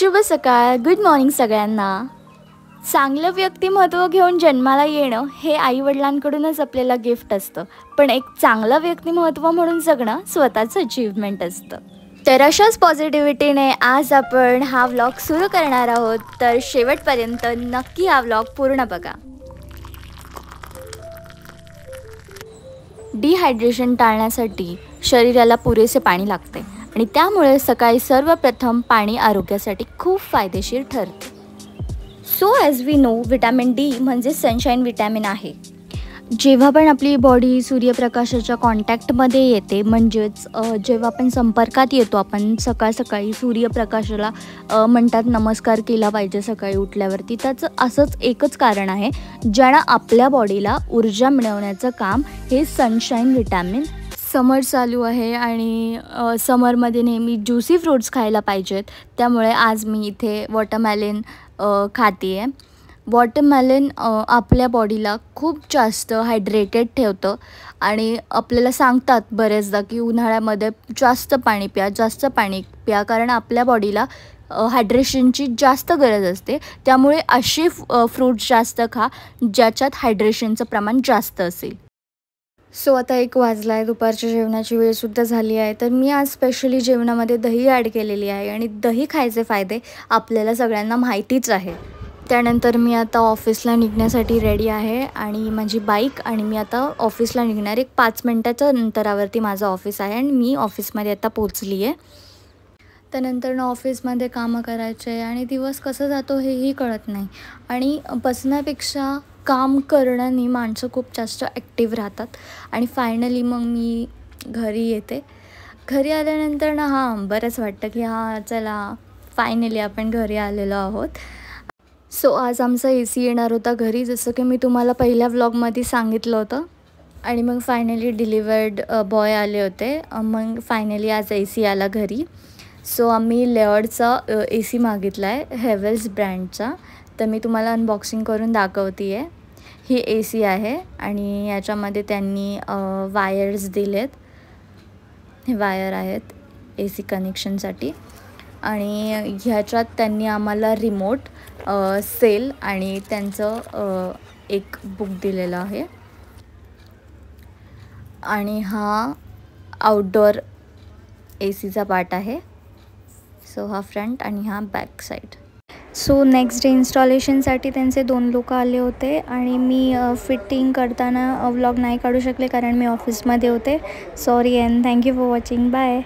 शुभ सकाळ, good morning सगळ्यांना। चांगलं व्यक्तिमत्व घेऊन जन्माला येणं हे आईवडिलांकडूनच आपल्याला गिफ्ट असतं, पण एक चांगलं व्यक्तिमत्व म्हणून जगणं स्वतःचं अचीवमेंट असतं। तर अशाच पॉझिटिव्हिटीने आज आपण हा व्लॉग सुरू करणार आहोत, तर शेवटपर्यंत नक्की हा व्लॉग पूर्ण बघा। डिहायड्रेशन टाळण्यासाठी शरीराला पुरेसे पाणी लागते आणि त्यामुळे सकाळी सर्वप्रथम पाणी आरोग्यासाठी खूप फायदेशीर ठरते। So as we know, vitamin D म्हणजे सनशाईन विटॅमिन आहे। जेव्हा पण आपली बॉडी सूर्यप्रकाशाच्या कॉन्टॅक्टमध्ये येते, म्हणजेच जेव्हा आपण संपर्कात येतो, आपण सकाळ सकाळी सूर्यप्रकाशाला म्हणतात नमस्कार केला पाहिजे सकाळी उठल्यावरती। त्याचं असंच एकच कारण आहे, ज्यानं आपल्या बॉडीला ऊर्जा मिळवण्याचं काम हे सनशाईन विटॅमिन। समर चालू आहे आणि समरमध्ये नेहमी ज्युसी फ्रूट्स खायला पाहिजेत, त्यामुळे आज मी इथे वॉटरमेलन खाते आहे। वॉटरमेलन आपल्या बॉडीला खूप जास्त हायड्रेटेड ठेवतं आणि आपल्याला सांगतात बरेचदा की उन्हाळ्यामध्ये जास्त पाणी प्या, जास्त पाणी प्या, कारण आपल्या बॉडीला हायड्रेशनची जास्त गरज असते। त्यामुळे असे फ्रूट्स जास्त खा ज्याच्यात हायड्रेशनचं प्रमाण जास्त असेल। सो आता 1 वाजला आहे, दुपारच्या जेवणाची वेळसुद्धा झाली आहे। तर मी आज स्पेशली जेवणामध्ये दही ॲड केलेली आहे आणि दही खायचे फायदे आपल्याला सगळ्यांना माहितीच आहे। त्यानंतर मी आता ऑफिसला निघण्यासाठी रेडी आहे आणि माझी बाईक आणि मी आता ऑफिसला निघणार। 5 मिनटाच्या अंतरावरती माझं ऑफिस आहे आणि मी ऑफिसमध्ये आता पोचली आहे। त्यानंतर ऑफिसमध्ये कामं करायचे आणि दिवस कसं जातो हेही कळत नाही आणि बसण्यापेक्षा काम करण्याने माणसं खूप जास्त ॲक्टिव्ह राहतात। आणि फायनली मग मी घरी येते। घरी आल्यानंतर बरंच वाटतं की चला फायनली आपण घरी आलेलो आहोत। सो आज आमचा AC येणार होता घरी, जसं की मी तुम्हाला पहिल्या व्लॉगमध्ये सांगितलं होतं। आणि मग फायनली डिलिवर्ड बॉय आले होते, मग फायनली आज AC आला घरी। सो आम्ही लेअर्डचा AC मागितला आहे, हेवेल्स ब्रँडचा। तर मी तुम्हाला अनबॉक्सिंग करून दाखवते आहे। ही AC आहे आणि याच्यामध्ये त्यांनी वायर्स दिलेत, हे वायर आहेत AC कनेक्शनसाठी। आणि ह्याच्यात त्यांनी आम्हाला रिमोट, सेल आणि त्यांचं एक बुक दिलेलं आहे। आणि हा आउटडोअर ACचा पार्ट आहे। सो हा फ्रंट आणि हा back side. So next day इन्स्टॉलेशनसाठी त्यांचे 2 लोक आले होते आणि मी फिटिंग करताना व्लॉग नाही काढू शकले कारण मी ऑफिसमध्ये होते। Sorry and thank you for watching, bye.